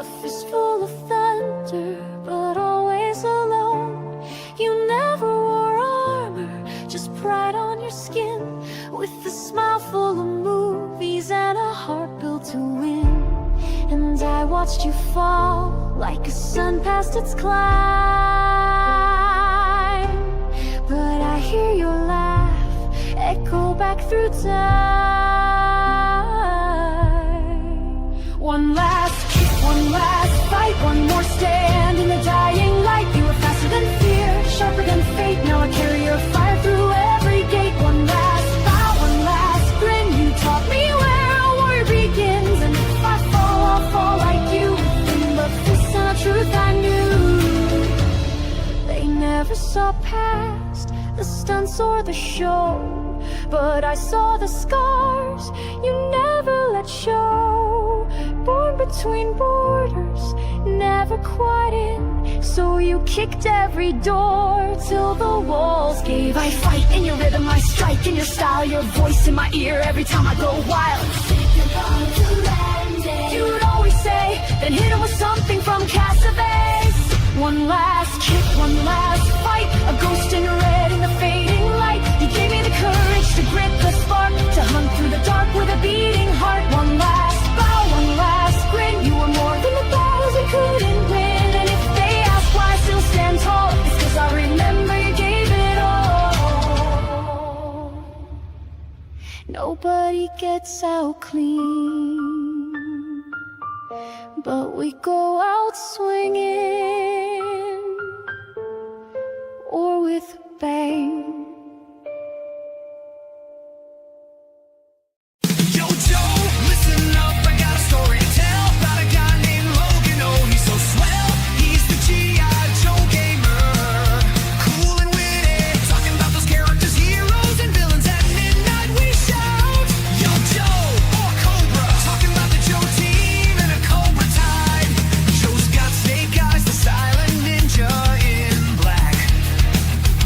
A fistful of thunder, but always alone. You never wore armor, just pride on your skin, with a smile full of movies and a heart built to win. And I watched you fall like a sun past its climb, but I hear your laugh echo back through time. One last kick, one last fight, one more stand in the dying light. You were faster than fear, sharper than fate. Now I carry your fire through every gate. One last bow, one last grin. You taught me where a warrior begins, and if I fall, I'll fall like you. Nothing but fists and a truth I knew. They never saw past the stunts or the show, but I saw the scars you never let show. Born between borders, never quite in, so you kicked every door till the walls gave. I fight in your rhythm, I strike in your style, your voice in my ear every time I go wild. You'd always say, then hit him with something from Cassavetes. One last kick, one last fight, a ghost in red in the fading light. You gave me the courage to grit the spark, to hunt through the dark with a beating heart. One last bow, one last grin. You were more than the battles we couldn't win. And if they ask why I still stand tall, it's 'cause I remember you gave it all. Nobody gets out clean, but we go out swinging, or with a bang. Yo, Joe, listen up, I got a story to tell about a guy named Logan. Oh, he's so swell, he's the G.I. Joe gamer. Cool and witty, talking about those characters, heroes, and villains. At midnight we shout, Yo, Joe, or Cobra, talking about the Joe team and a Cobra tide. Joe's got snake eyes, the silent ninja in black.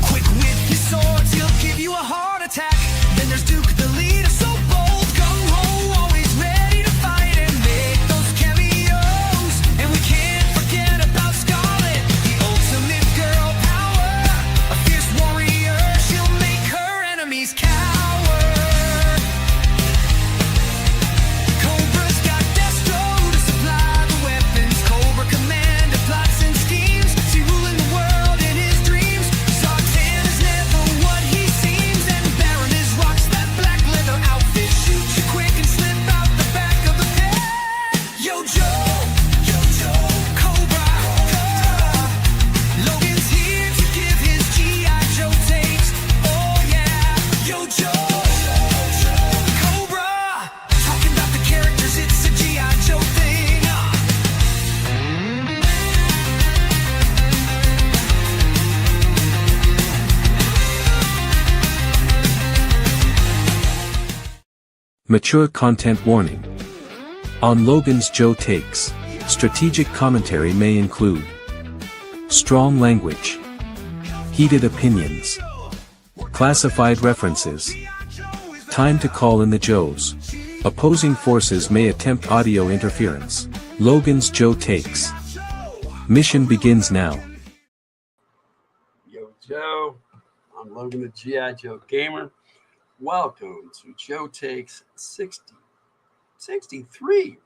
Quick with his swords, he'll give you a heart attack. Then there's Duke, the leader, so bold, gung-ho, always ready to fight and make those cameos. And we can't forget about Scarlet, the ultimate girl power. A fierce warrior, she'll make her enemies cower. Cobra's got Destro to supply the weapons. Cobra Commander plots and schemes, see ruling the world in his dreams. Zartan is never what he seems, and Baron is rocks that black leather outfit. Shoot you quick and slip out the back of the pit. Yo, Joe, Cobra, Logan's here to give his G.I. Joe takes. Oh yeah, Yo, Joe, Cobra, talking about the characters, it's a G.I. Joe thing. Mature content warning. On Logan's Joe Takes, strategic commentary may include strong language, heated opinions, classified references, time to call in the Joes. Opposing forces may attempt audio interference. Logan's Joe Takes. Mission begins now. Yo, Joe. I'm Logan, the G.I. Joe gamer. Welcome to Joe Takes 63.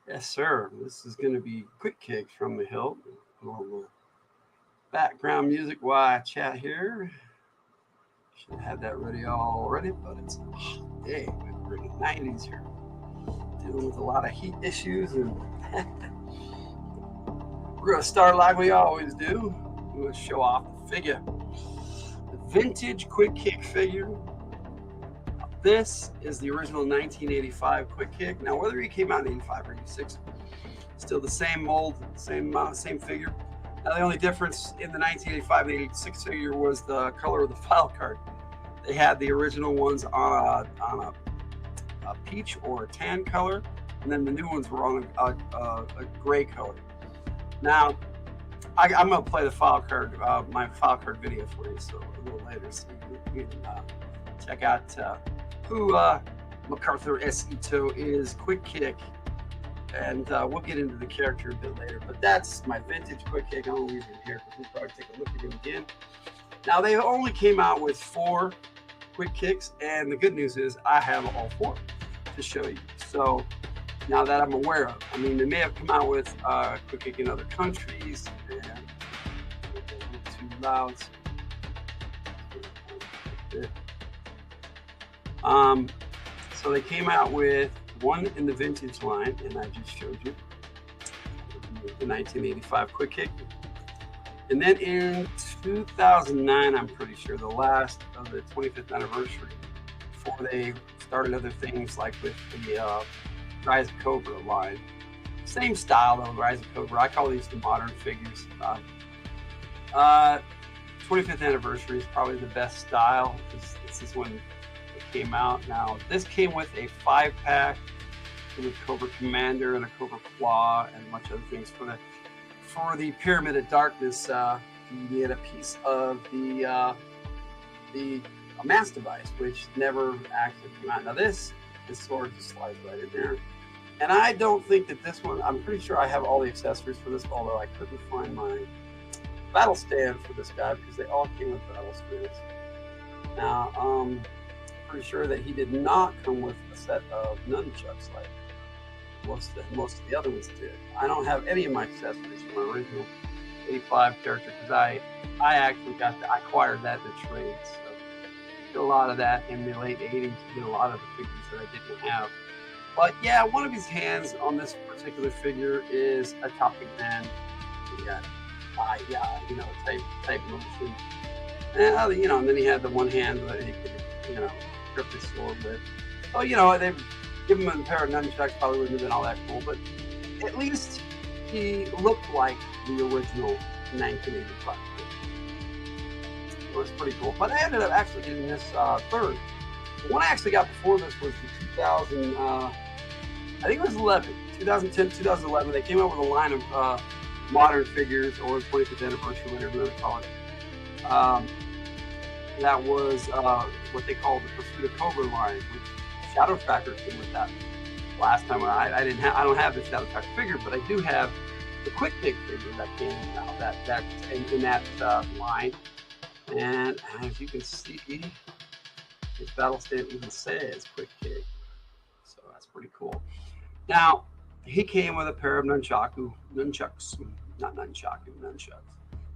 Yes, sir. This is going to be quick kick from the hilt. A little background music while I chat here. Should have had that ready already, but it's a hot day. We're in the 90s here. Dealing with a lot of heat issues, and we're going to start like we always do. We're going to show off the figure. The vintage quick kick figure. This is the original 1985 quick kick. Now, whether he came out in 85 or 86, still the same mold, same figure. Now, the only difference in the 1985 and 86 figure was the color of the file card. They had the original ones on a peach or a tan color, and then the new ones were on a gray color. Now, I'm going to play the file card, my file card video for you, so a little later, so you can check out who MacArthur S. Ito is. Quick kick and we'll get into the character a bit later. But that's my vintage quick kick. I'm gonna leave it here because we'll probably take a look at him again. Now they only came out with 4 quick kicks, and the good news is I have all 4 to show you. So now that I'm aware of, I mean, they may have come out with quick kick in other countries, and it's a little too loud. So they came out with one in the vintage line, and I just showed you the 1985 quick kick. And then in 2009, I'm pretty sure, the last of the 25th anniversary, before they started other things like with the Rise of Cobra line. Same style though, Rise of Cobra. I call these the modern figures. 25th anniversary is probably the best style because this is when it came out. Now, this came with a 5-pack with a Cobra Commander and a Cobra Claw and a bunch of other things. For the Pyramid of Darkness, you get a piece of the mass device, which never actually came out. Now this sword just slides right in there. And I don't think that this one, I'm pretty sure I have all the accessories for this, although I couldn't find my battle stand for this guy because they all came with battle stands. Now, I'm pretty sure that he did not come with a set of nunchucks like most of the other ones did. I don't have any of my accessories from my original 85 character because I actually I acquired that in a trade. So did a lot of that in the late 80s. Did a lot of the figures that I didn't have. But yeah, one of his hands on this particular figure is a topping hand. Yeah, type motion. And and then he had the one hand that he could, grip his sword with. Oh, they give him a pair of nunchucks, probably wouldn't have been all that cool, but at least he looked like the original 1985. It was pretty cool. But I ended up actually getting this third. The one I actually got before this was the 2000, I think it was 2010, 2011. They came out with a line of modern figures, or 25th anniversary, whatever you want to call it. That was what they called the Pursuit of Cobra line, which Shadow Factor came with that. Last time I don't have the Shadow Factor figure, but I do have the quick kick figure that came out that in that line. And as you can see, his battle stand even says quick kick, so that's pretty cool. Now he came with a pair of nunchucks.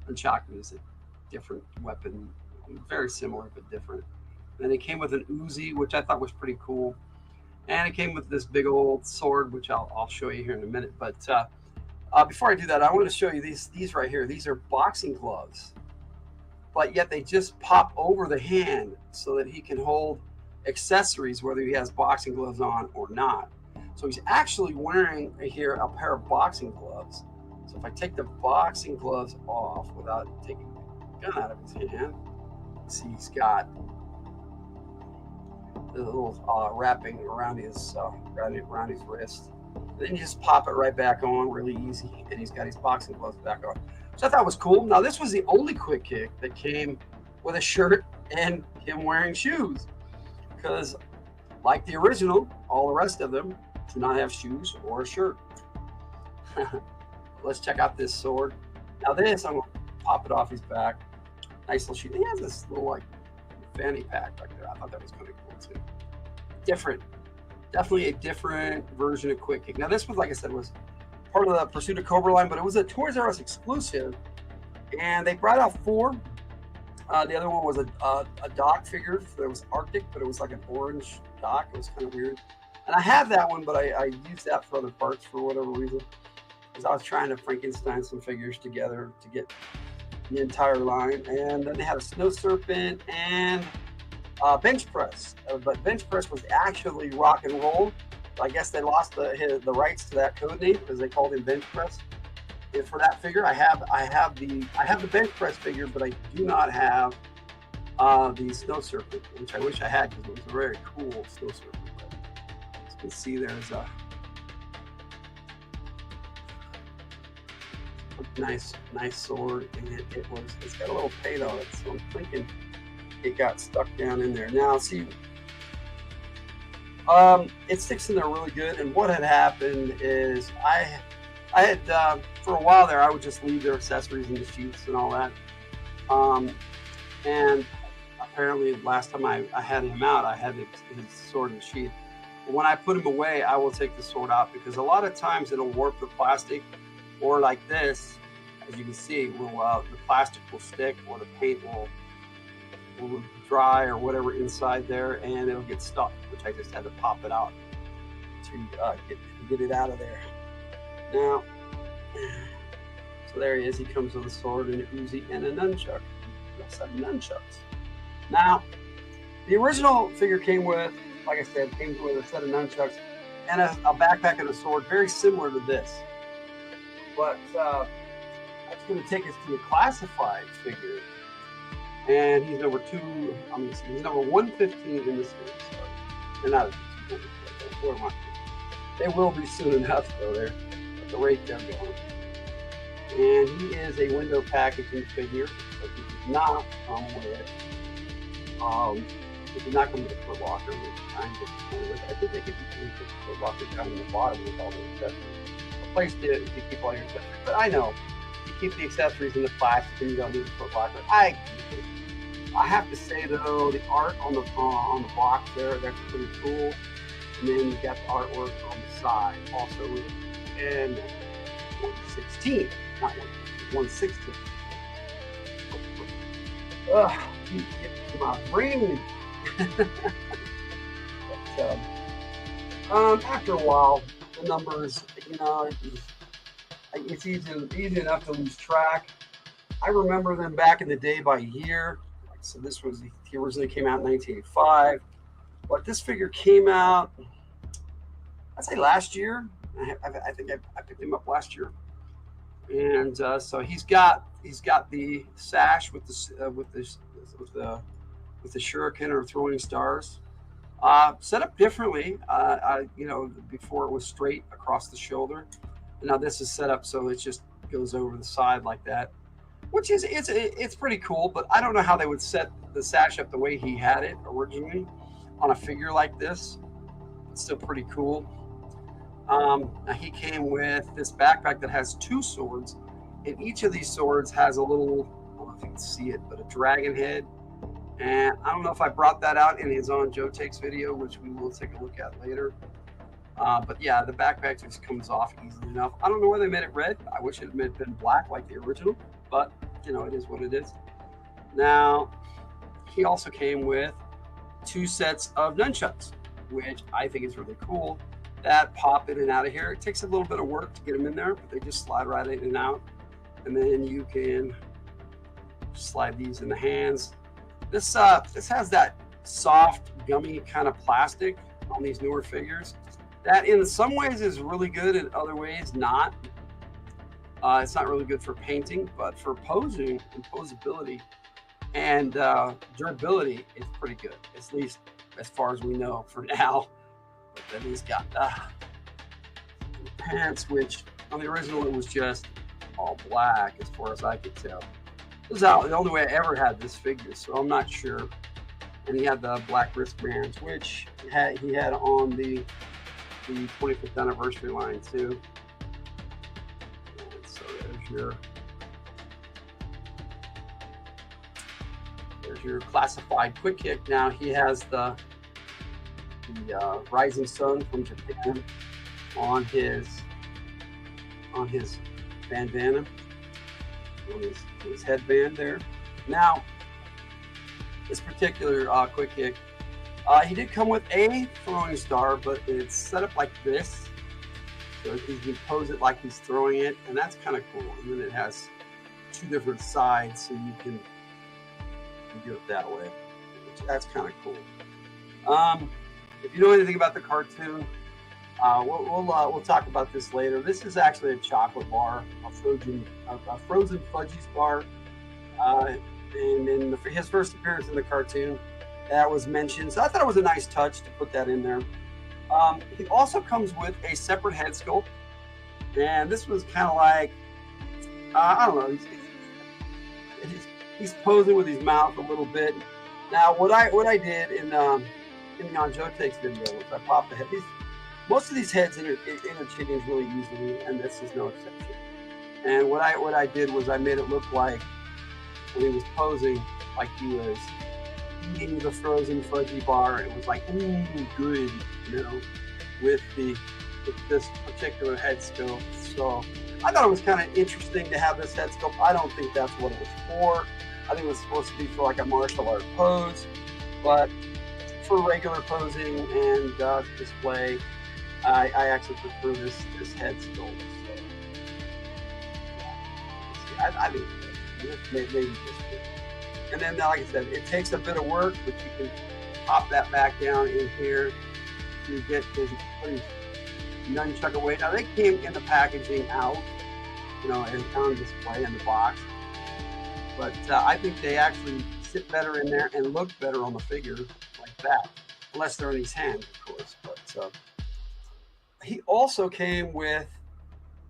Nunchaku is a different weapon, very similar but different. Then it came with an Uzi, which I thought was pretty cool, and it came with this big old sword, which I'll show you here in a minute. But before I do that, I want to show you these right here. These are boxing gloves, but yet they just pop over the hand so that he can hold accessories whether he has boxing gloves on or not. So he's actually wearing here a pair of boxing gloves. So if I take the boxing gloves off without taking the gun out of his hand, see he's got the little wrapping around his wrist. And then you just pop it right back on really easy, and he's got his boxing gloves back on. So I thought it was cool. Now this was the only quick kick that came with a shirt and him wearing shoes, because like the original, all the rest of them do not have shoes or a shirt. Let's check out this sword. Now this, I'm gonna pop it off his back. Nice little shoe. He has this little like fanny pack right there. I thought that was kind of cool too. Different, definitely a different version of quick kick. Now this was, like I said, was part of the Pursuit of Cobra line, but it was a Toys R Us exclusive, and they brought out 4. The other one was a Doc figure. There was Arctic, but it was like an orange Doc. It was kind of weird. And I have that one, but I used that for other parts for whatever reason, because I was trying to Frankenstein some figures together to get the entire line. And then they had a Snow Serpent and bench press, but bench press was actually Rock and Roll. I guess they lost the rights to that code name because they called him bench press. And for that figure, I have the bench press figure, but I do not have the Snow Serpent, which I wish I had because it was a very cool Snow Serpent. But as you can see, there's a nice sword, and it's got a little paint on it, so I'm thinking it got stuck down in there. Now see, It sticks in there really good. And what had happened is I had for a while there, I would just leave their accessories in the sheaths and all that. And apparently last time I had him out, I had his sword in the sheath. When I put him away, I will take the sword out because a lot of times it'll warp the plastic, or like this, as you can see, will the plastic will stick, or the paint will dry, or whatever inside there, and it'll get stuck. Which I just had to pop it out to get it out of there. Now, so there he is. He comes with a sword and a Uzi and a nunchuck. Let's have nunchucks. Now, the original figure came with, like I said, came with a set of nunchucks and a backpack and a sword, very similar to this. But that's going to take us to the classified figure, and he's number 2. I mean, he's number 115 in this series. So they're not. They will be soon enough, though. They're at the rate they're going. And he is a window packaging figure, but he does not come with. It did not come with a foot locker, which I'm disappointed with. I think they could put the foot locker down in the bottom with all the accessories. A place to keep all your accessories. But I know you keep the accessories in the plastic and you don't need a foot locker. I have to say though, the art on the box there, that's pretty cool. And then you got the artwork on the side also. And 116, not 116. Ugh, keep getting to my brain. But, after a while, the numbers, it's easy enough to lose track. I remember them back in the day by year. So this was, he originally came out in 1985, but this figure came out, I'd say last year. I think I picked him up last year, and so he's got the sash with the shuriken or throwing stars, set up differently. Before it was straight across the shoulder. And now this is set up so it just goes over the side like that, which is it's pretty cool. But I don't know how they would set the sash up the way he had it originally on a figure like this. It's still pretty cool. He came with this backpack that has 2 swords, and each of these swords has a little, I don't know if you can see it, but a dragon head. And I don't know if I brought that out in his On Joe Takes video, which we will take a look at later. But yeah, the backpack just comes off easily enough. I don't know why they made it red. I wish it had been black like the original, but it is what it is. Now, he also came with 2 sets of nunchucks, which I think is really cool. That pop in and out of here. It takes a little bit of work to get them in there, but they just slide right in and out. And then you can slide these in the hands. This has that soft, gummy kind of plastic on these newer figures. That in some ways is really good, in other ways not. It's not really good for painting, but for posing and posability and durability, it's pretty good. At least as far as we know for now. But then he's got the pants, which on the original it was just all black as far as I could tell. This is the only way I ever had this figure, so I'm not sure. And he had the black wristbands, which he had on the 25th anniversary line too. And so there's your classified quick kick. Now he has the Rising Sun from Japan on his bandana, on his headband there. Now, this particular quick kick, he did come with a throwing star, but it's set up like this, so you can pose it like he's throwing it, and that's kind of cool. And then it has 2 different sides, so you can do it that way. That's kind of cool. If you know anything about the cartoon, we'll talk about this later. This is actually a chocolate bar, a frozen Fudgies bar, and in his first appearance in the cartoon, that was mentioned. So I thought it was a nice touch to put that in there. He also comes with a separate head sculpt, and this was kind of like, I don't know, he's posing with his mouth a little bit. Now, what I did in in the On Joe Takes video, which I popped the head. Most of these heads interchange really easily, and this is no exception. And what I did was I made it look like when he was posing, like he was eating the frozen fudgy bar. It was like, ooh, good, you know, with this particular head scope. So I thought it was kind of interesting to have this head scope. I don't think that's what it was for. I think it was supposed to be for like a martial art pose, but for regular posing and display, I actually prefer this head sculpt. So, yeah. I think maybe just good. And then, like I said, it takes a bit of work, but you can pop that back down in here to get this pretty nunchuck away. Now they came in the packaging out, you know, and on display in the box, but I think they actually sit better in there and look better on the figure like that, unless they're in his hand, of course. But he also came with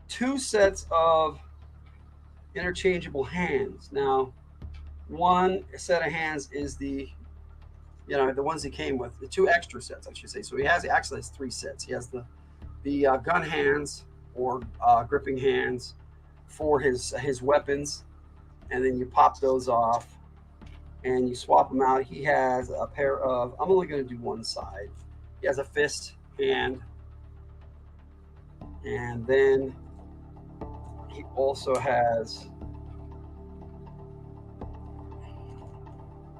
2 sets of interchangeable hands. Now, one set of hands is the ones he came with, the 2 extra sets, I should say. So he actually has 3 sets. He has the gun hands or gripping hands for his weapons, and then you pop those off and you swap them out. He has a pair of, I'm only going to do one side. He has a fist hand, and then he also has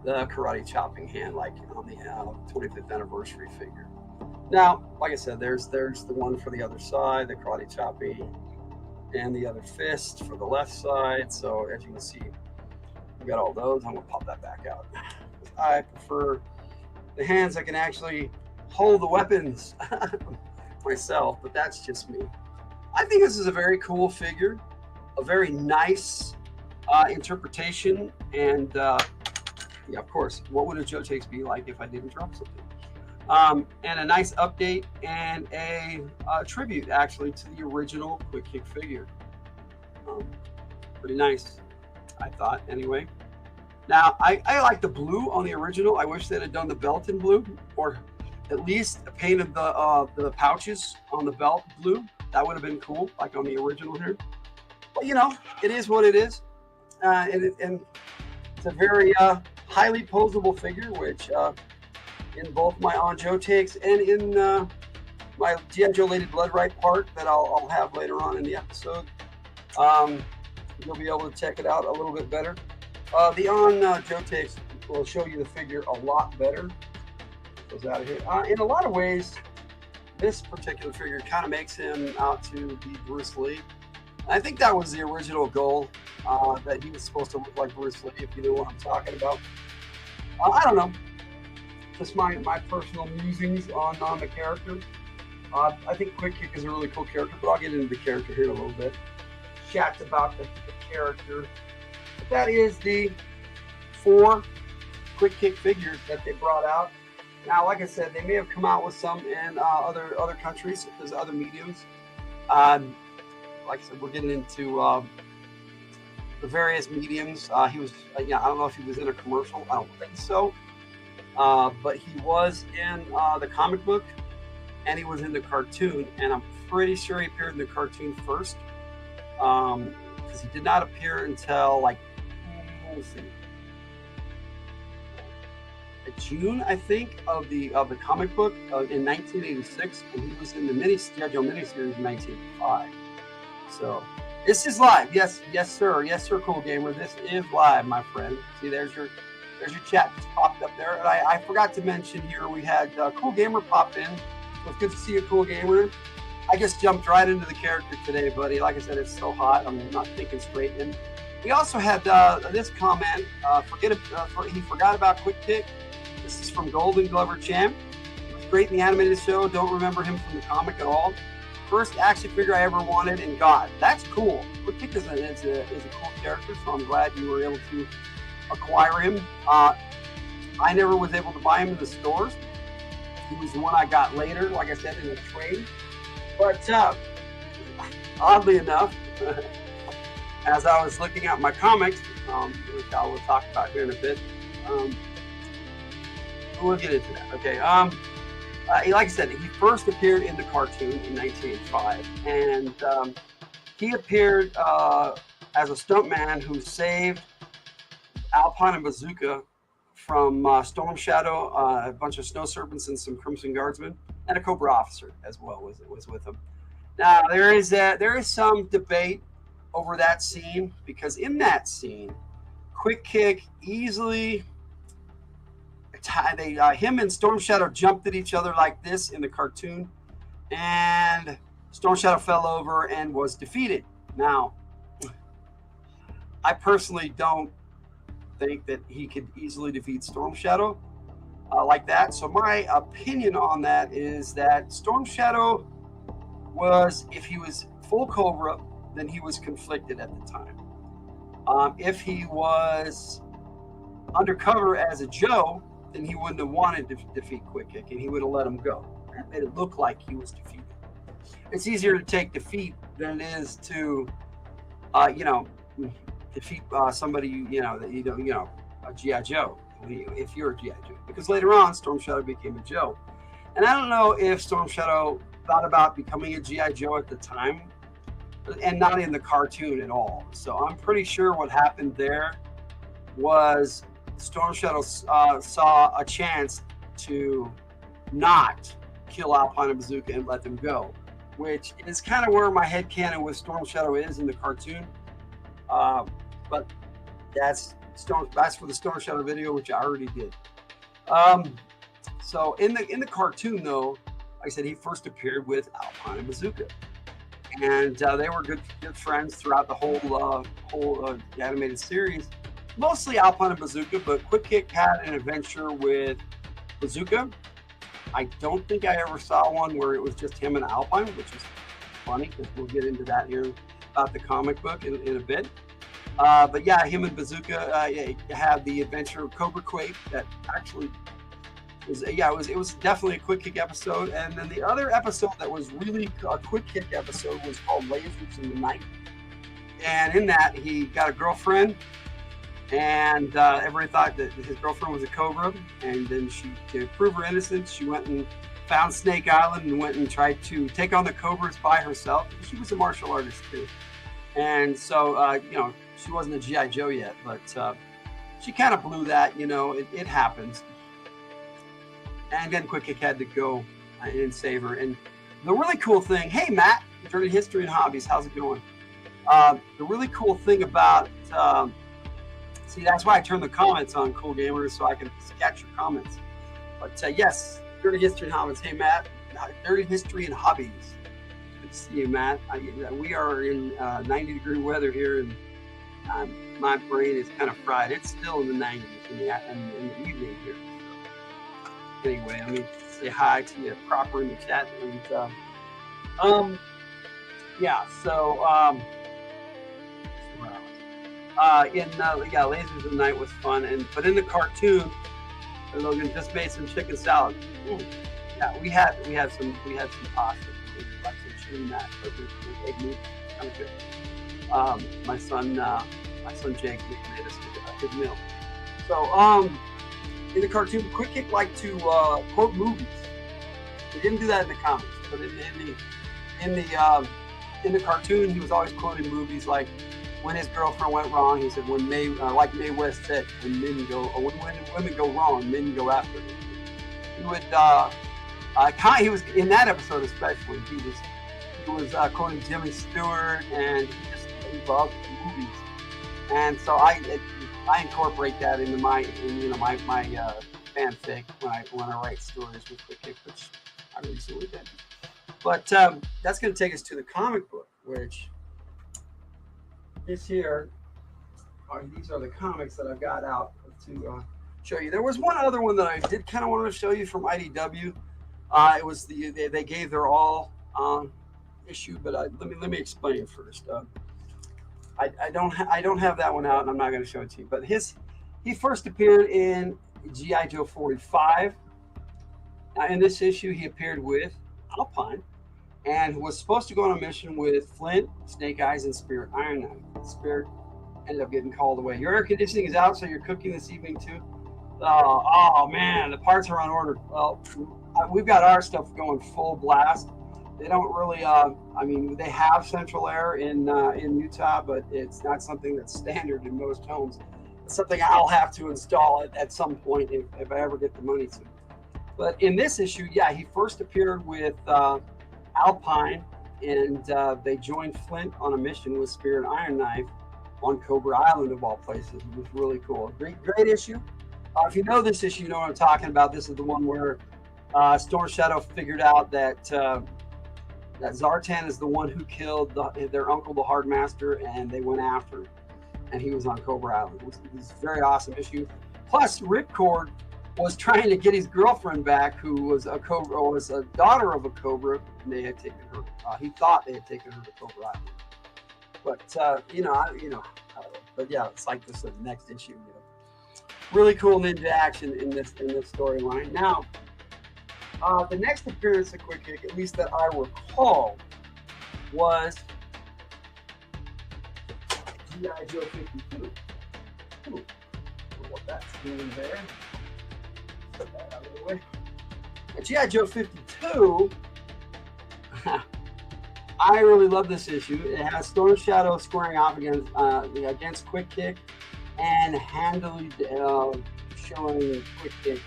the karate chopping hand, like on the 25th anniversary figure. Now, like I said, there's the one for the other side, the karate chopping, and the other fist for the left side. So as you can see, we got all those. I'm gonna pop that back out. I prefer the hands that can actually hold the weapons myself, but that's just me. I think this is a very cool figure, a very nice interpretation, and yeah, of course, what would a Joe Takes be like if I didn't drop something? And a nice update and a tribute, actually, to the original Quick Kick figure. Pretty nice, I thought, anyway. Now, I like the blue on the original. I wish they'd have done the belt in blue, or at least painted the pouches on the belt blue. That would have been cool, like on the original here. But, you know, it is what it is. And it's a very highly posable figure, which in both my On Joe Takes and in my G.I. Joe Lady Bloodright part that I'll have later on in the episode, you'll be able to check it out a little bit better. The On Joe Takes will show you the figure a lot better. Goes out of here. In a lot of ways, this particular figure kind of makes him out to be Bruce Lee. I think that was the original goal, that he was supposed to look like Bruce Lee, if you know what I'm talking about. I don't know. Just my personal musings on the character. I think Quick Kick is a really cool character, but I'll get into the character here in a little bit. Chat about the character. But that is the 4 Quick Kick figures that they brought out. Now, like I said, they may have come out with some in other countries. There's other mediums. Like I said, we're getting into the various mediums. He was, I don't know if he was in a commercial. I don't think so. But he was in the comic book, and he was in the cartoon. And I'm pretty sure he appeared in the cartoon first, because he did not appear until let's see, June, I think, of the comic book in 1986, and he was in the G.I. Joe miniseries in 1985. So this is live. Yes, sir, Cool Gamer. This is live, my friend. See, there's your chat just popped up there. And I forgot to mention here, we had Cool Gamer pop in. So it's good to see you, Cool Gamer. I just jumped right into the character today, buddy. Like I said, it's so hot. I'm not thinking straight. And we also had this comment. He forgot about Quick Kick. This is from Golden Glover Champ. He was great in the animated show. Don't remember him from the comic at all. First action figure I ever wanted and got. That's cool. Quick Kick is a cool character, so I'm glad you were able to acquire him. I never was able to buy him in the stores. He was the one I got later, like I said, in a trade. But oddly enough, as I was looking at my comics, which I will talk about here in a bit, we'll get into that. Okay. Like I said, he first appeared in the cartoon in 1985, and he appeared as a stuntman who saved Alpine and Bazooka from Storm Shadow, a bunch of snow serpents, and some Crimson Guardsmen, and a Cobra officer as well was with him. Now there is some debate over that scene, because in that scene, Quick Kick easily him and Storm Shadow jumped at each other like this in the cartoon, and Storm Shadow fell over and was defeated. Now, I personally don't think that he could easily defeat Storm Shadow like that. So my opinion on that is that Storm Shadow was, if he was full Cobra, then he was conflicted at the time. If he was undercover as a Joe, then he wouldn't have wanted to defeat Quick Kick, and he would have let him go. That made it look like he was defeated. It's easier to take defeat than it is to, defeat somebody, that you don't, a G.I. Joe, if you're a G.I. Joe. Because later on, Storm Shadow became a Joe. And I don't know if Storm Shadow thought about becoming a G.I. Joe at the time, and not in the cartoon at all. So I'm pretty sure what happened there was Storm Shadow saw a chance to not kill Alpine and Bazooka and let them go, which is kind of where my headcanon with Storm Shadow is in the cartoon. But that's for the Storm Shadow video, which I already did. So in the cartoon, though, like I said, he first appeared with Alpine and Bazooka, and they were good friends throughout the whole animated series. Mostly Alpine and Bazooka, but Quick Kick had an adventure with Bazooka. I don't think I ever saw one where it was just him and Alpine, which is funny, because we'll get into that here about the comic book in a bit. But yeah, him and Bazooka had the adventure of Cobra Quake that actually was, it was definitely a Quick Kick episode. And then the other episode that was really a Quick Kick episode was called Lasers in the Night. And in that, he got a girlfriend, and everybody thought that his girlfriend was a Cobra, and then to prove her innocence, she went and found Snake Island and went and tried to take on the Cobras by herself. She was a martial artist too, and so she wasn't a G.I. Joe yet, but she kind of blew that. It happens. And then Quick Kick had to go and save her. And the really cool thing, hey Matt, Dirty History and Hobbies, how's it going? The really cool thing about see, that's why I turn the comments on, Cool Gamers, so I can catch your comments. But yes, Dirty History and Hobbies. Hey, Matt, Dirty History and Hobbies. Good to see you, Matt. We are in 90-degree weather here, and my brain is kind of fried. It's still in the 90s in the evening here. So, anyway, let me say hi to you proper in the chat. And yeah, so Lasers in the Night was fun, but in the cartoon, Logan just made some chicken salad. Yeah, we had some pasta, like some chicken that with egg meat, kind of good. My son Jake made us a good meal. So in the cartoon, Quick Kick liked to quote movies. He didn't do that in the comics, but in the cartoon, he was always quoting movies like, when his girlfriend went wrong, he said, when like Mae West said, when women go wrong, men go after them. He would, he was in that episode especially. He was quoting Jimmy Stewart, and he loved movies. And so I incorporate that into my fanfic when I write stories with Quick Kick, which I recently did. But that's going to take us to the comic book, which. These are the comics that I've got out to show you. There was one other one that I did kind of want to show you from IDW. It was they gave their all issue, but let me explain first. I don't have that one out, and I'm not going to show it to you. But he first appeared in G.I. Joe 45. In this issue, he appeared with Alpine, and was supposed to go on a mission with Flint, Snake Eyes, and Spirit Iron Knight. Spirit ended up getting called away. Your air conditioning is out, so you're cooking this evening too? Oh man, the parts are on order. Well, we've got our stuff going full blast. They don't really. I mean, they have central air in Utah, but it's not something that's standard in most homes. It's something I'll have to install at some point if I ever get the money to. But in this issue, yeah, he first appeared with Alpine, and they joined Flint on a mission with Spear and Iron Knife on Cobra Island, of all places. It was really cool. Great issue. If you know this issue, you know what I'm talking about. This is the one where Storm Shadow figured out that that Zartan is the one who killed their uncle, the Hard Master, and they went after him. And he was on Cobra Island. It was a very awesome issue. Plus, Ripcord was trying to get his girlfriend back, who was a Cobra, or was a daughter of a Cobra, and they had taken her. He thought they had taken her to Cobra Island. But but yeah, it's like this is the next issue. You know. Really cool ninja action in this storyline. Now, the next appearance of Quick Kick, at least that I recall, was G.I. Joe 52. Ooh, what that's doing there. Put that out of the way. G.I. Joe 52. I really love this issue. It has Storm Shadow squaring off against Quick Kick and handily showing Quick Kick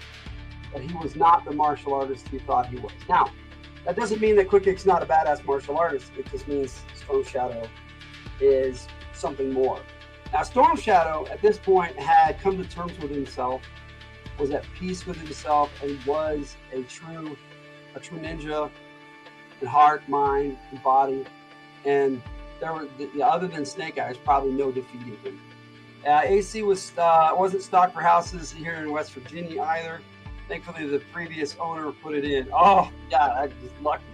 that he was not the martial artist he thought he was. Now, that doesn't mean that Quick Kick's not a badass martial artist. It just means Storm Shadow is something more. Now, Storm Shadow at this point had come to terms with himself, was at peace with himself, and was a true ninja in heart, mind, and body. And there were, other than Snake Eyes, probably no defeating him. AC wasn't stocked for houses here in West Virginia either. Thankfully, the previous owner put it in. Oh, God, I just lucky.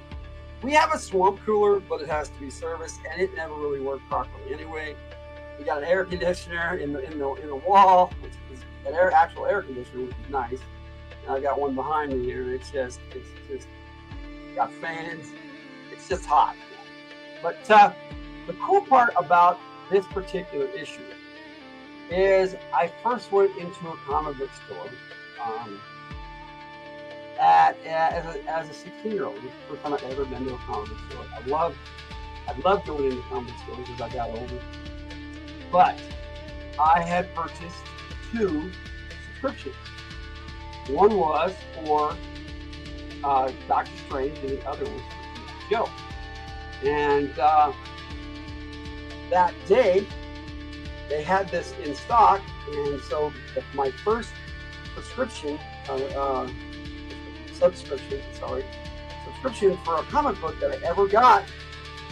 We have a swamp cooler, but it has to be serviced, and it never really worked properly anyway. We got an air conditioner in the wall, which is an actual air conditioner, which is nice. And I got one behind me here, and it's just got fans. It's just hot. But the cool part about this particular issue is I first went into a comic book store as a 16-year-old. This is the first time I've ever been to a comic book store. I loved going into comic book stores as I got older. But I had purchased 2 subscriptions. One was for Doctor Strange, and the other was for Joe. And that day, they had this in stock, and so my first subscription for a comic book that I ever got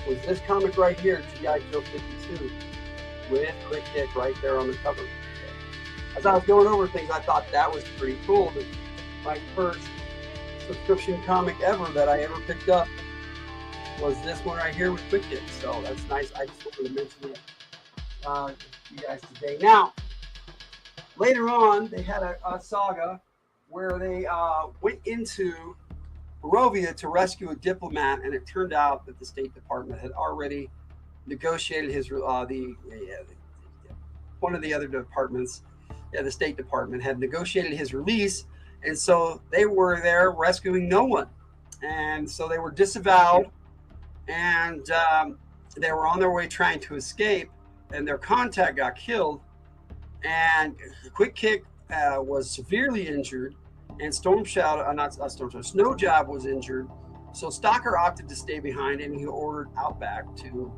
was this comic right here, G.I. Joe 52, with Quick Kick right there on the cover. As I was going over things, I thought that was pretty cool. That my first subscription comic ever that I ever picked up was this one right here with Quick Kick. So that's nice. I just wanted to mention it to you guys today. Now, later on, they had a saga where they went into Barovia to rescue a diplomat, and it turned out that the State Department had already negotiated his one of the other departments. The State Department had negotiated his release, and so they were there rescuing no one. And so they were disavowed, and they were on their way trying to escape, and their contact got killed. And Quick Kick was severely injured, and Snow Job was injured. So Stalker opted to stay behind, and he ordered Outback to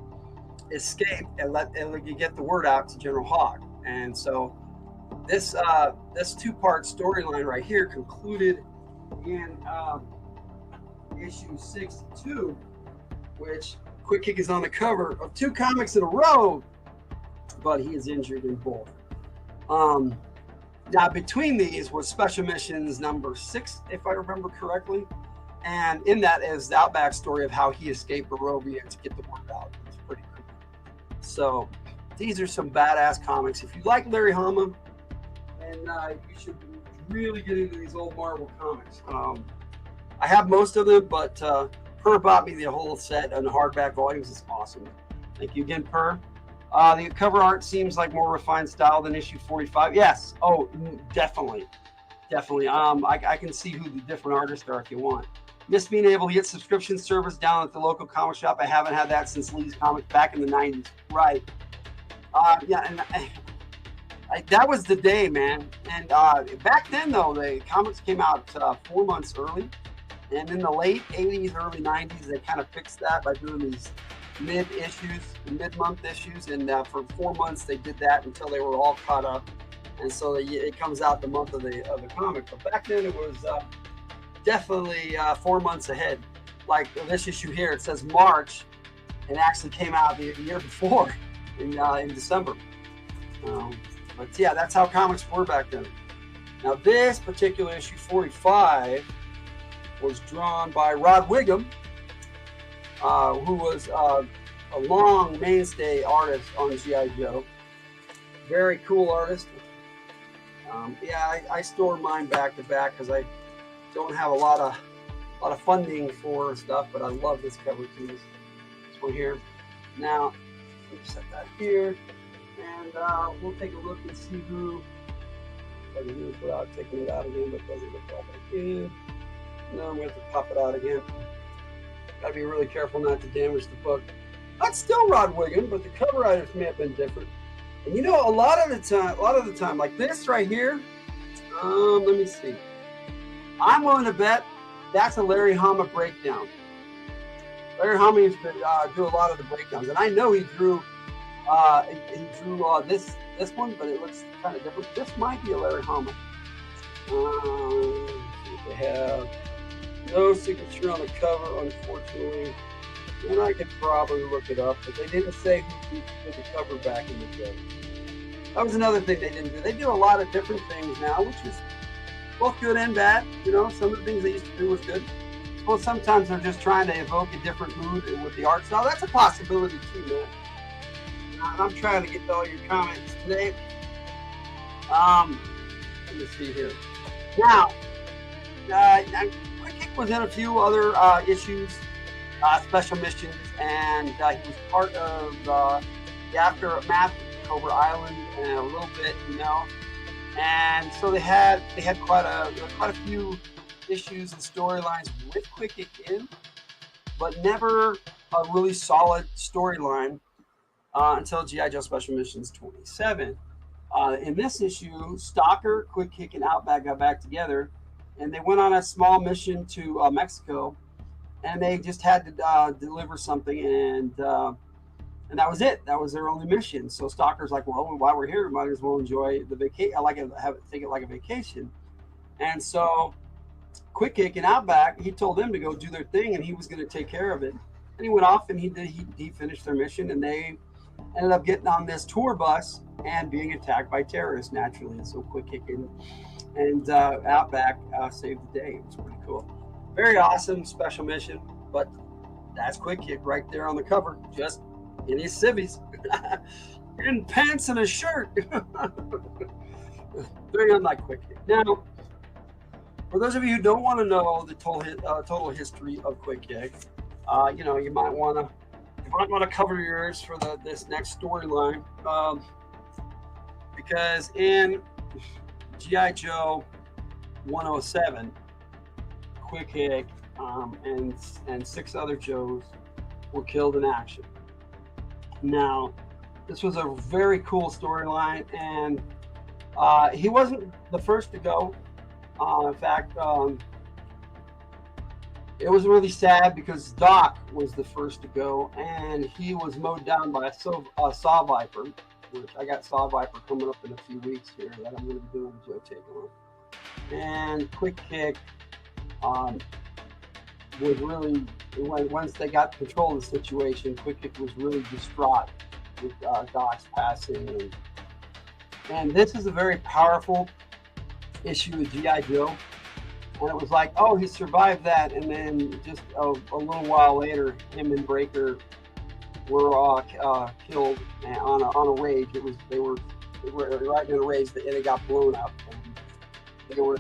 escape and get the word out to General Hogg. And so this 2-part storyline right here concluded in issue 62, which Quick Kick is on the cover of 2 comics in a row, but he is injured in both. Now between these was Special Missions number 6, if I remember correctly, and in that is the Outback story of how he escaped Barovia to get the word out. It's pretty cool. So these are some badass comics. If you like Larry Hama, then you should really get into these old Marvel comics. I have most of them, but Per bought me the whole set and the hardback volumes. It's awesome. Thank you again, Per. The cover art seems like more refined style than issue 45. Yes. Oh, definitely. definitely. I can see who the different artists are if you want. Miss being able to get subscription service down at the local comic shop. I haven't had that since Lee's Comics back in the 90s. Right. Yeah, and that was the day, man. And back then, though, the comics came out 4 months early. And in the late 80s, early 90s, they kind of fixed that by doing these mid-month issues. And for 4 months, they did that until they were all caught up. And so it comes out the month of the comic. But back then, it was definitely 4 months ahead. Like this issue here, it says March, and actually came out the year before in December. But yeah, that's how comics were back then. Now this particular issue 45 was drawn by Rod Wiggum, who was a long mainstay artist on G.I. Joe. Very cool artist. Yeah, I store mine back to back because I don't have a lot of funding for stuff, but I love this cover too. This one here. Now, let's set that here, and we'll take a look and see who I can do this without taking it out again, but it doesn't look like I can. No, I'm going to have to pop it out again. Got to be really careful not to damage the book. That's still Rod Wiggum, but the cover items may have been different. And you know, a lot of the time, like this right here. Let me see. I'm willing to bet that's a Larry Hama breakdown. Larry Hama used to do a lot of the breakdowns, and I know he drew this one, but it looks kind of different. This might be a Larry Hama. They have no signature on the cover, unfortunately. And I could probably look it up, but they didn't say who did the cover back in the day. That was another thing they didn't do. They do a lot of different things now, which is both good and bad. You know, some of the things they used to do was good. Well, sometimes they're just trying to evoke a different mood with the art style. That's a possibility too, man. And I'm trying to get to all your comments today. Let me see here. Now, Quick Kick was in a few other issues, special missions, and he was part of the aftermath of Cobra Island and a little bit, you know. And so they had quite a few issues and storylines with Quick Kick in, but never a really solid storyline until G.I. Joe Special Missions 27. In this issue, Stalker, Quick Kick, and Outback got back together, and they went on a small mission to Mexico, and they just had to deliver something, and that was it. That was their only mission. So Stalker's like, well, while we're here, we might as well enjoy the vacation. I like it, take it like a vacation. And so Quick Kick and Outback, he told them to go do their thing, and he was going to take care of it. And he went off, and he finished their mission, and they ended up getting on this tour bus and being attacked by terrorists naturally. And so Quick Kick and Outback saved the day. It was pretty cool. Very awesome special mission, but that's Quick Kick right there on the cover, just in his civvies, in pants and a shirt. Very unlike Quick Kick. Now, for those of you who don't want to know the total history of Quick Kick, you know, you might want to cover your ears for this next storyline, because in G.I. Joe 107, Quick Kick and 6 other Joes were killed in action. Now, this was a very cool storyline, and he wasn't the first to go. In fact, it was really sad because Doc was the first to go, and he was mowed down by a saw viper, which I got saw viper coming up in a few weeks here that I'm going to be doing a Joe take on. And Quick Kick was really, once they got control of the situation, Quick Kick was really distraught with Doc's passing. And this is a very powerful issue of G.I. Joe. And it was like, oh, he survived that, and then just a little while later, him and Breaker were killed on a rage. They were right in a rage, and they got blown up. And they were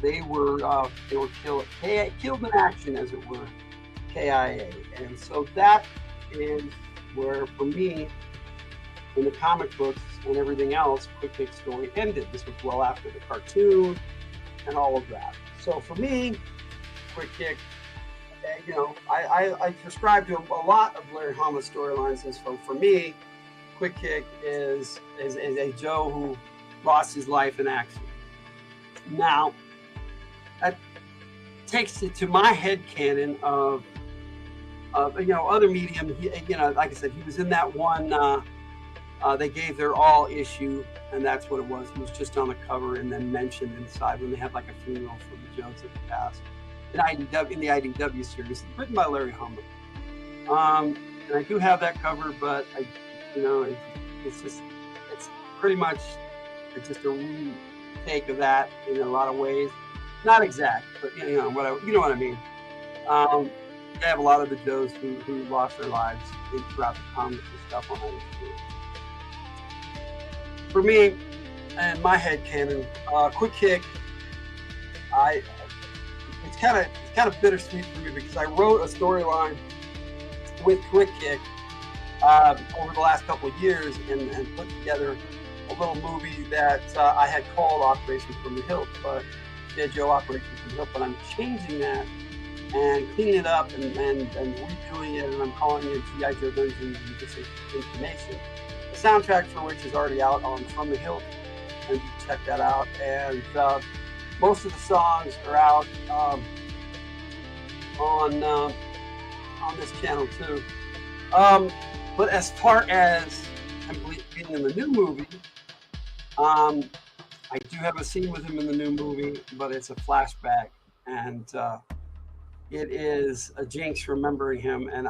killed in action, as it were, KIA. And so that is where, for me, in the comic books and everything else, Quick Kick's story ended. This was well after the cartoon. and all of that. So for me, Quick Kick, I prescribe to a lot of Larry Hama storylines, and so for me, Quick Kick is a Joe who lost his life in action. Now, that takes it to my headcanon of other medium. Like I said, he was in that one. They gave their all issue, and that's what it was. He was just on the cover and then mentioned inside when they had like a funeral for the Joes that had passed in the IDW series, written by Larry Hama. And I do have that cover, but it's pretty much just a retake of that in a lot of ways. Not exact, but you know what I mean. They have a lot of the Joes who lost their lives throughout the comics and stuff on that issue. For me, and my headcanon, Quick Kick, it's kind of bittersweet for me because I wrote a storyline with Quick Kick over the last couple of years and put together a little movie that I had called Operation from the Hilt, but G.I. Joe Operation from the Hilt, but I'm changing that and cleaning it up and redoing it, and I'm calling it G.I. Joe Dungeons and Disinformation. The soundtrack for which is already out on From the Hilt, and you can check that out. And most of the songs are out on this channel too. But as far as being in the new movie, I do have a scene with him in the new movie, but it's a flashback, and it is a jinx remembering him, and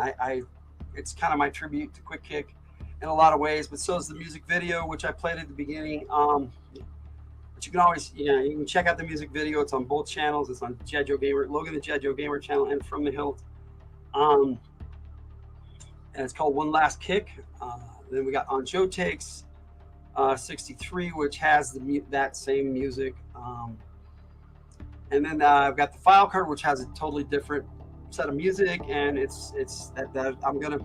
it's kind of my tribute to Quick Kick in a lot of ways, but so is the music video, which I played at the beginning. But you can always, you can check out the music video. It's on both channels. It's on G.I. Joe Gamer, Logan the G.I. Joe Gamer channel, and From the Hilt. And it's called One Last Kick. Then we got On Joe Takes 63, which has that same music. And then I've got the file card, which has a totally different set of music, and it's that I'm gonna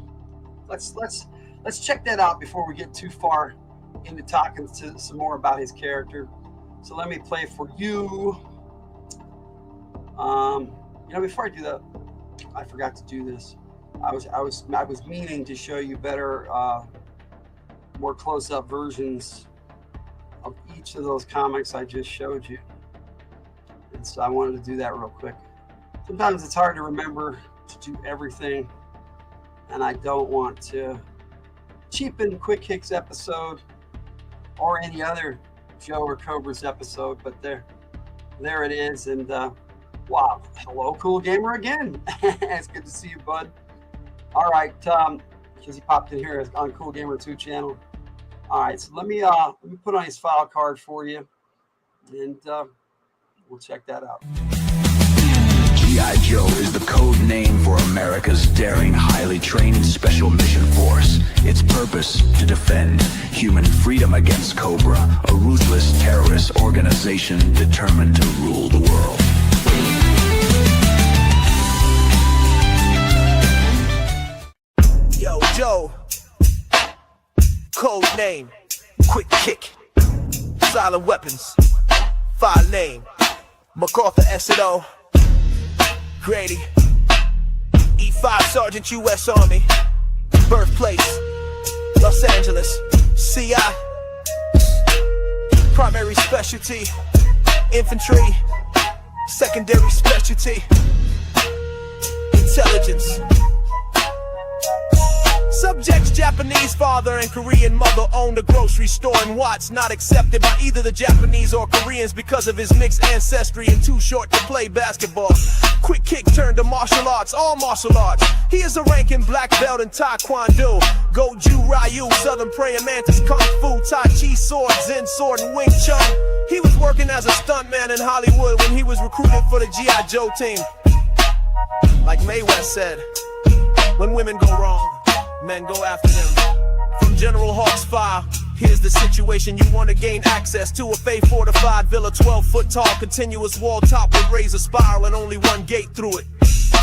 let's check that out before we get too far into talking to some more about his character. So let me play for you. Before I do that, I forgot to do this. I was meaning to show you better, more close-up versions of each of those comics I just showed you. And so I wanted to do that real quick. Sometimes it's hard to remember to do everything, and I don't want to cheapen Quick Kick's episode or any other Joe or Cobra's episode, but there it is. And wow, hello, Cool Gamer again. It's good to see you, bud. All right, because he popped in here on Cool Gamer 2 channel. All right, so let me put on his file card for you, and we'll check that out. G.I. Joe is the code name for America's daring, highly trained special mission force. Its purpose, to defend human freedom against Cobra, a ruthless terrorist organization determined to rule the world. Yo, Joe. Code name, Quick Kick. Silent weapons, file name, MacArthur S&O. Grady, E5 Sergeant U.S. Army. Birthplace, Los Angeles. CI. Primary specialty, infantry. Secondary specialty, intelligence. Subject's Japanese father and Korean mother owned a grocery store in Watts, not accepted by either the Japanese or Koreans because of his mixed ancestry and too short to play basketball. Quick Kick turned to martial arts, all martial arts. He is a ranking black belt in Taekwondo, Goju Ryu, Southern Praying Mantis, Kung Fu, Tai Chi sword, Zen sword, and Wing Chun. He was working as a stuntman in Hollywood when he was recruited for the G.I. Joe team. Like Mae West said, when women go wrong, men go after them. From General Hawk's file, here's the situation. You want to gain access to a Fay-fortified villa, 12-foot tall, continuous wall top with razor spiral and only one gate through it.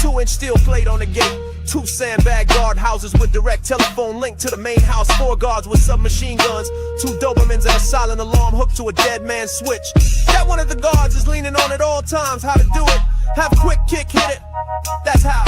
2-inch steel plate on the gate. 2 sandbag guard houses with direct telephone link to the main house. 4 guards with submachine guns. 2 Dobermans and a silent alarm hooked to a dead man's switch. That one of the guards is leaning on at all times. How to do it? Have Quick Kick hit it. That's how.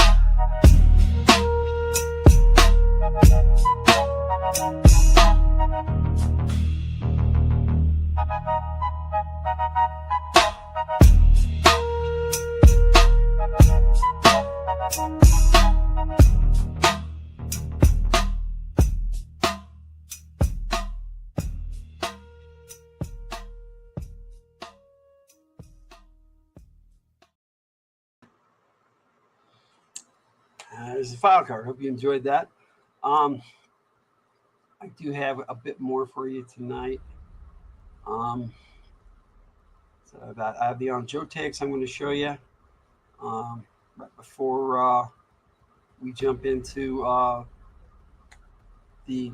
There's a file card. Hope you enjoyed that. I do have a bit more for you tonight. So I have the on Joe takes I'm going to show you right before we jump into the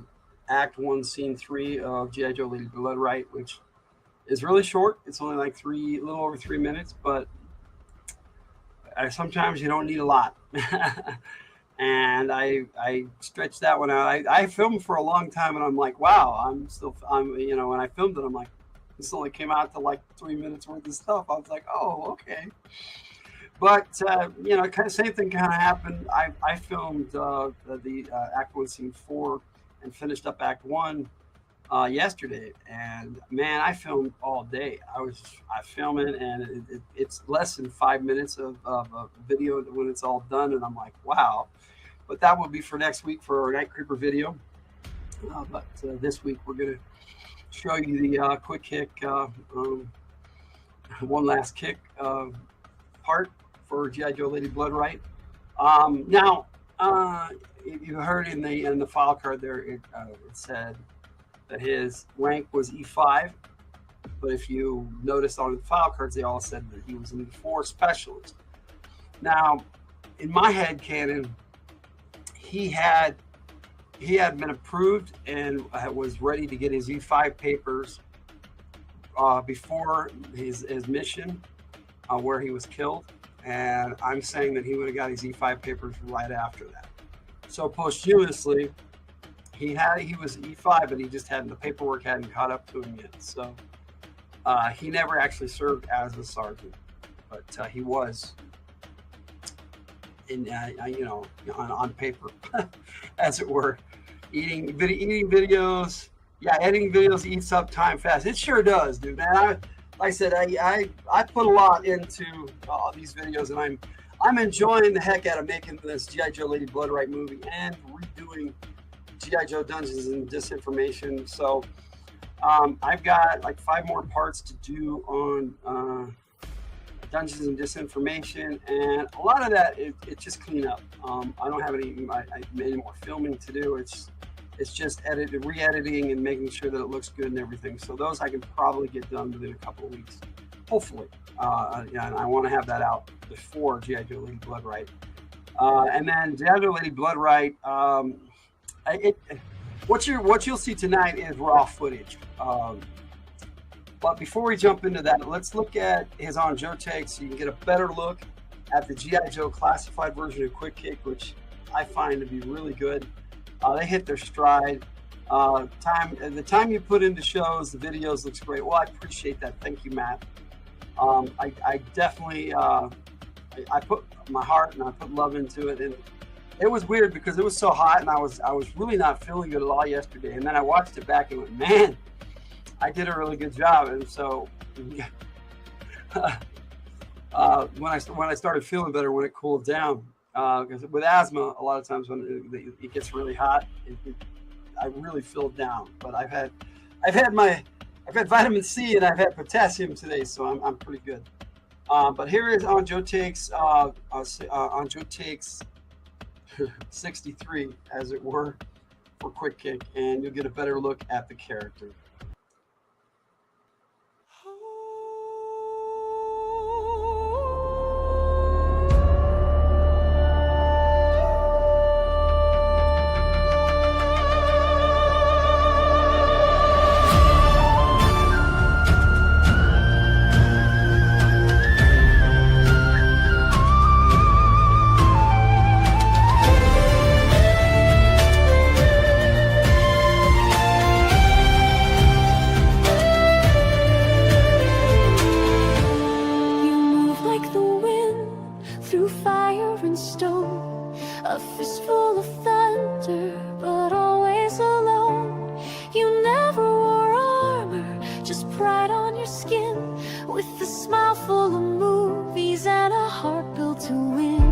Act 1, Scene 3 of G.I. Joe Lady Bloodright, which is really short. It's only like a little over 3 minutes, but sometimes you don't need a lot. And I stretched that one out. I filmed for a long time, and I'm like, wow, I'm when I filmed it, I'm like, this only came out to like 3 minutes worth of stuff. I was like, oh, okay. But kind of same thing kind of happened. I filmed the Act 1, Scene 4, and finished up Act 1 yesterday, and man, I filmed all day. I film it, and it's less than 5 minutes of a video when it's all done, and I'm like, wow. But that will be for next week for our Night Creeper video. But this week we're gonna show you the Quick Kick, One Last Kick part for G.I. Joe Lady Bloodright. Now, you heard in the file card there, it said that his rank was E5, but if you notice on the file cards, they all said that he was an E4 specialist. Now, in my head canon, he had been approved and was ready to get his E5 papers before his mission where he was killed, and I'm saying that he would have got his E5 papers right after that. So posthumously, he was E5, but the paperwork hadn't caught up to him yet. So he never actually served as a sergeant, but he was on paper, as it were, eating videos. Yeah, editing videos eats up time fast. It sure does, dude, man. Like I said, I put a lot into these videos, and I'm enjoying the heck out of making this G.I. Joe Lady Bloodright movie and redoing G.I. Joe Dungeons and Disinformation. So I've got like 5 more parts to do on Dungeons and Disinformation, and a lot of that it's just cleanup. I don't have any more filming to do. It's just re-editing and making sure that it looks good and everything. So those I can probably get done within a couple of weeks, hopefully. And I want to have that out before G.I. Joe Lady Bloodright. And then G.I. Joe Lady Bloodright, what you'll see tonight is raw footage. But before we jump into that, let's look at his on Joe takes so you can get a better look at the G.I. Joe classified version of Quick Kick, which I find to be really good. They hit their stride. The time you put into shows, the videos looks great. Well, I appreciate that. Thank you, Matt. I definitely I put my heart and I put love into it, and it was weird because it was so hot, and I was really not feeling good at all yesterday. And then I watched it back and went, man, I did a really good job. And so when I started feeling better, when it cooled down, because with asthma, a lot of times when it gets really hot, I really feel down. But I've had vitamin C and I've had potassium today, so I'm pretty good. But here is on Joe takes on Joe takes 63, as it were, for Quick Kick, and you'll get a better look at the character. your skin, with a smile full of movies and a heart built to win.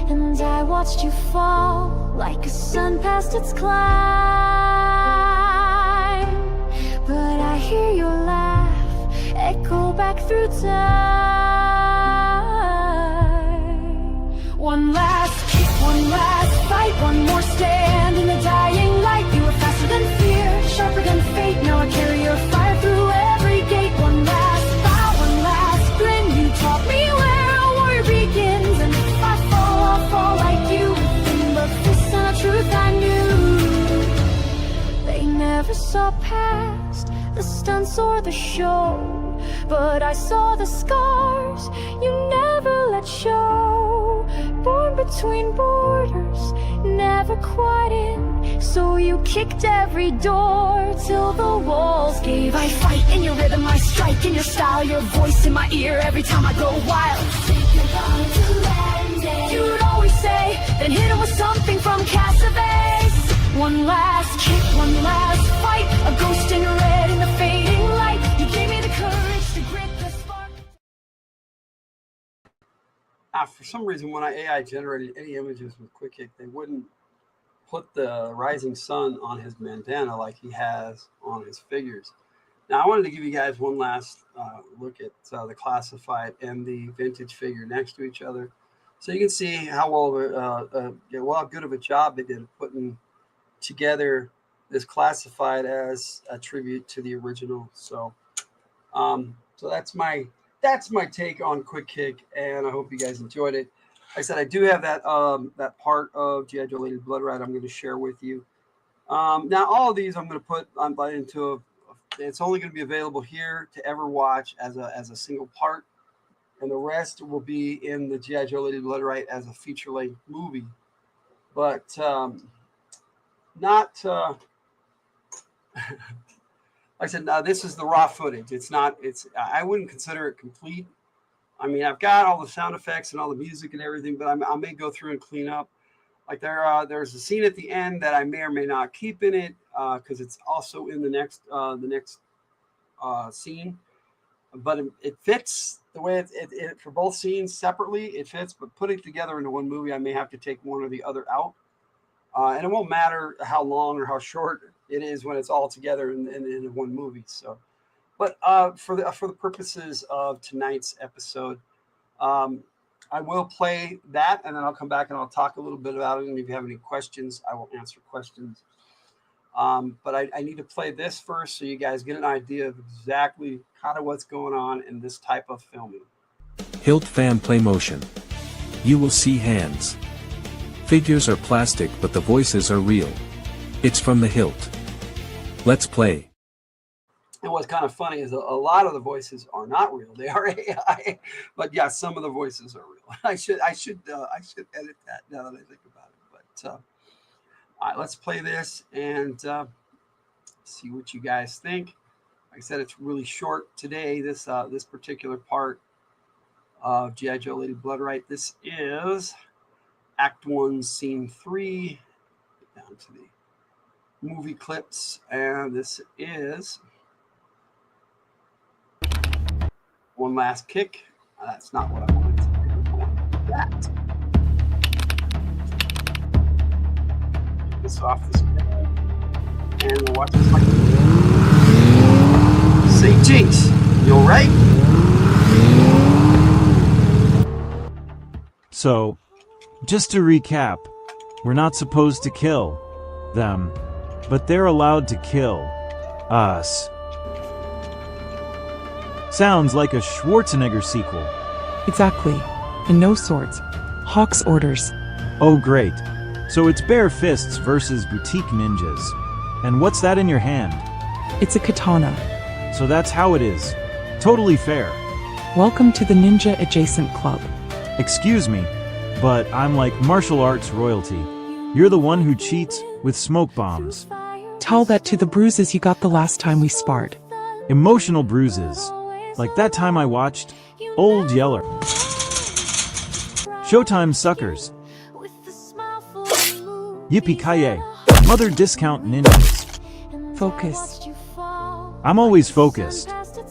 And I watched you fall like a sun past its climb. But I hear your laugh echo back through time. One last kick, one last fight, one more stand in the dying light. You were faster than fear, sharper than fate. Now I carry your fire through every gate. One last bow, one last grin. You taught me where a warrior begins. And if I fall, I'll fall like you. But this and the truth I knew. They never saw past the stunts or the show, but I saw the scars you never let show. Born between borders, never quite in, so you kicked every door till the walls gave. I fight in your rhythm, I strike in your style, your voice in my ear every time I go wild. You'd always say, then hit it with something from Cassavetes. One last kick, one last fight, a ghost in red in the fading light. You gave me the courage to grit the spark. For some reason, when I AI generated any images with Quick Kick, they wouldn't put the rising sun on his bandana like he has on his figures. Now, I wanted to give you guys one last look at the classified and the vintage figure next to each other, so you can see how how good of a job they did of putting together this classified as a tribute to the original. So so that's my take on Quick Kick, and I hope you guys enjoyed it. Like I said, I do have that that part of G.I. Joe Lady Bloodright I'm going to share with you. Now all of these I'm going to put into it's only going to be available here to ever watch as a single part, and the rest will be in the G.I. Joe Lady Bloodright as a feature-length movie. But not like I said, this is the raw footage. I wouldn't consider it complete. I mean, I've got all the sound effects and all the music and everything, but I may go through and clean up. Like there's a scene at the end that I may or may not keep in it because it's also in the next scene. But it fits the way it for both scenes separately. It fits, but putting it together into one movie, I may have to take one or the other out. And it won't matter how long or how short it is when it's all together in one movie. So, but for the purposes of tonight's episode, I will play that, and then I'll come back and I'll talk a little bit about it. And if you have any questions, I will answer questions. But I need to play this first so you guys get an idea of exactly kind of what's going on in this type of filming. Hilt fan play motion. You will see hands. Figures are plastic, but the voices are real. It's from the hilt. Let's play. And what's kind of funny is a lot of the voices are not real; they are AI. But yeah, some of the voices are real. I should edit that now that I think about it. But all right, let's play this and see what you guys think. Like I said, it's really short today. This particular part of G.I. Joe Lady Bloodright. This is Act 1, Scene 3, down to the movie clips, and this is One Last Kick. That's not what I wanted to do. I wanted that. Get this off the screen, and we'll watch this like Say, Jinx, you all right? So, just to recap, we're not supposed to kill them, but they're allowed to kill us. Sounds like a Schwarzenegger sequel. Exactly. And no swords. Hawk's orders. Oh great. So it's bare fists versus boutique ninjas. And what's that in your hand? It's a katana. So that's how it is. Totally fair. Welcome to the Ninja Adjacent Club. Excuse me, but I'm like martial arts royalty. You're the one who cheats with smoke bombs. Tell that to the bruises you got the last time we sparred. Emotional bruises. Like that time I watched Old Yeller. Showtime suckers. Yippee-ki-yay. Mother discount ninjas. Focus. I'm always focused.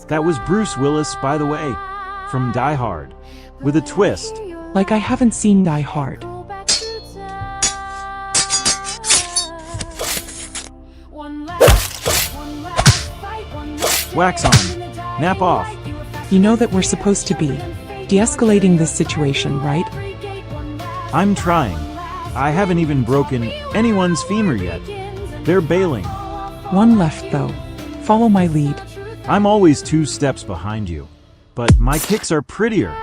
That was Bruce Willis, by the way, from Die Hard, with a twist. Like I haven't seen Die Hard. Wax on. Nap off. You know that we're supposed to be de-escalating this situation, right? I'm trying. I haven't even broken anyone's femur yet. They're bailing. One left, though. Follow my lead. I'm always 2 steps behind you. But my kicks are prettier.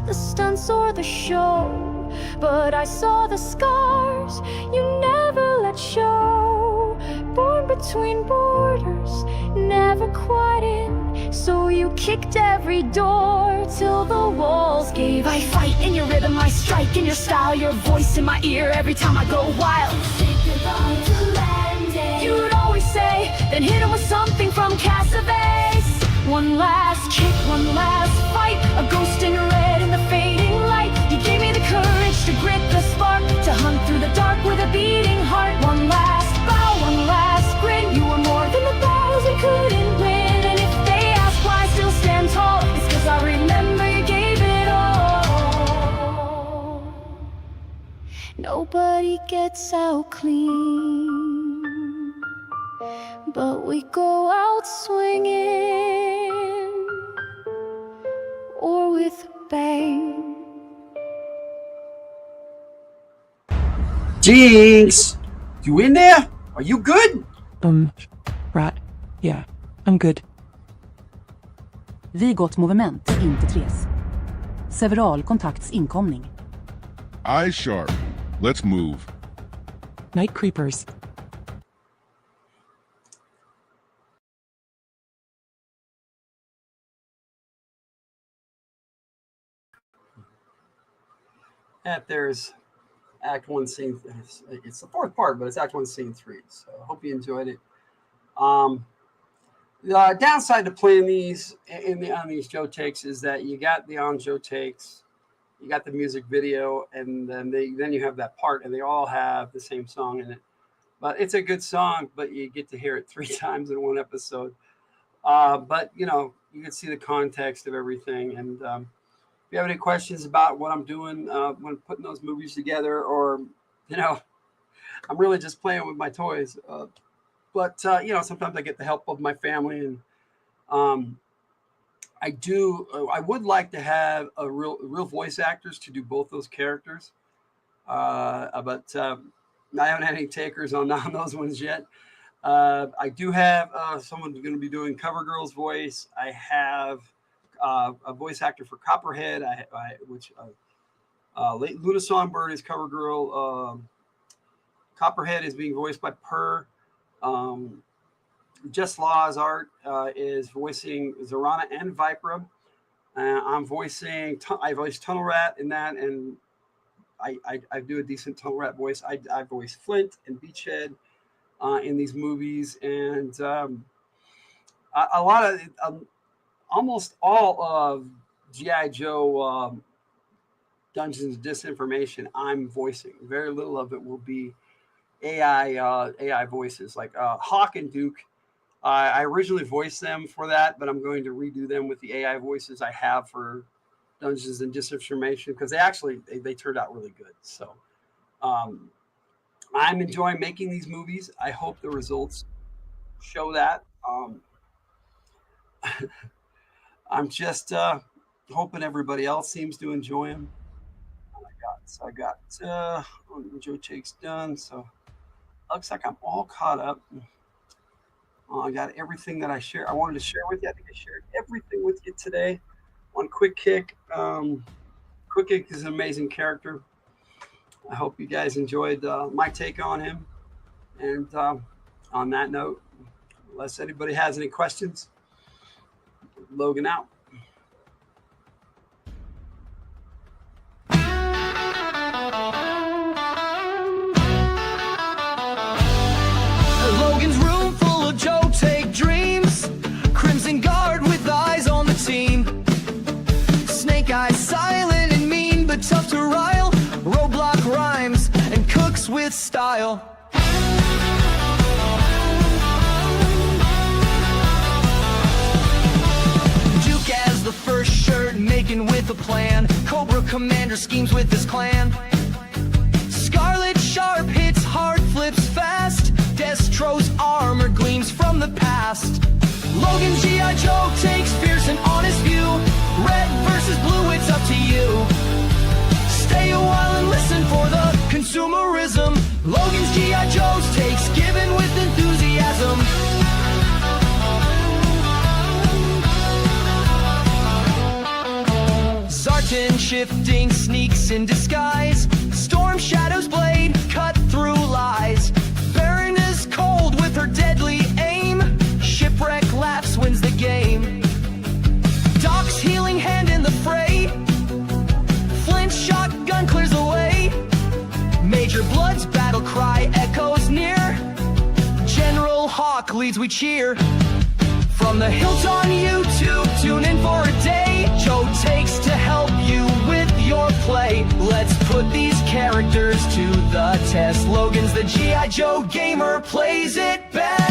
The stunts or the show, but I saw the scars you never let show. Born between borders, never quite in, so you kicked every door till the walls gave. I fight in your rhythm, I strike in your style, your voice in my ear every time I go wild. Say goodbye to landing, you'd always say, then hit him with something from Cassavetes. One last kick, one last fight, a ghost in red in the fading light. You gave me the courage to grit the spark, to hunt through the dark with a beating heart. One last bow, one last grin, you were more than the battles we couldn't win. And if they ask why I still stand tall, it's cause I remember you gave it all. Nobody gets out clean, but we go out swinging, or with a bang. Jinx! You in there? Are you good? Rat. Yeah, I'm good. Vigott movement, inte tres. Several kontakts inkomning. Eyes sharp. Let's move. Night creepers. That there's Act 1, Scene. It's the 4th part, but it's Act 1, Scene 3. So I hope you enjoyed it. The downside to playing these on these Joe takes is that you got the on Joe takes, you got the music video, and then you have that part, and they all have the same song in it. But it's a good song, but you get to hear it 3 times in one episode. But you know, you can see the context of everything. And if you have any questions about what I'm doing when putting those movies together, or you know, I'm really just playing with my toys. But you know, sometimes I get the help of my family, and I would like to have a real voice actors to do both those characters. But I haven't had any takers on those ones yet. I do have someone who's going to be doing CoverGirl's voice. I have a voice actor for Copperhead, Luna Songbird is CoverGirl. Copperhead is being voiced by Purr. Jess Law's art is voicing Zorana and Vipra. I voiced Tunnel Rat in that, and I do a decent Tunnel Rat voice. I voice Flint and Beachhead in these movies, and a lot of almost all of G.I. Joe Dungeons of Disinformation I'm voicing. Very little of it will be AI voices, like Hawk and Duke. I originally voiced them for that, but I'm going to redo them with the AI voices I have for Dungeons and Disinformation, because they turned out really good. So I'm enjoying making these movies. I hope the results show that. I'm just hoping everybody else seems to enjoy them. I got Joe Takes done, so looks like I'm all caught up. I got everything that I wanted to share with you. I think I shared everything with you today on Quick Kick. Quick Kick is an amazing character. I hope you guys enjoyed my take on him. And on that note, unless anybody has any questions, Logan out. Logan's room full of Joe Take dreams. Crimson Guard with eyes on the team. Snake Eyes silent and mean, but tough to rile. Roadblock rhymes and cooks with style. the first shirt, making with a plan. Cobra Commander schemes with his clan. Scarlet Sharp hits hard, flips fast. Destro's armor gleams from the past. Logan's G.I. Joe takes fierce and honest view. Red versus blue, it's up to you. Stay a while and listen for the consumerism. Logan's G.I. Joe's takes given with enthusiasm. Zartan shifting sneaks in disguise. Storm Shadow's blade cut through lies. Baron is cold with her deadly aim. Shipwreck laughs, wins the game. Doc's healing hand in the fray. Flint shotgun clears the way. Major Blood's battle cry echoes near. General Hawk leads, we cheer. From the hilt on YouTube, tune in for a day. Joe takes to help you with your play. Let's put these characters to the test. Logan's the G.I. Joe gamer, plays it best.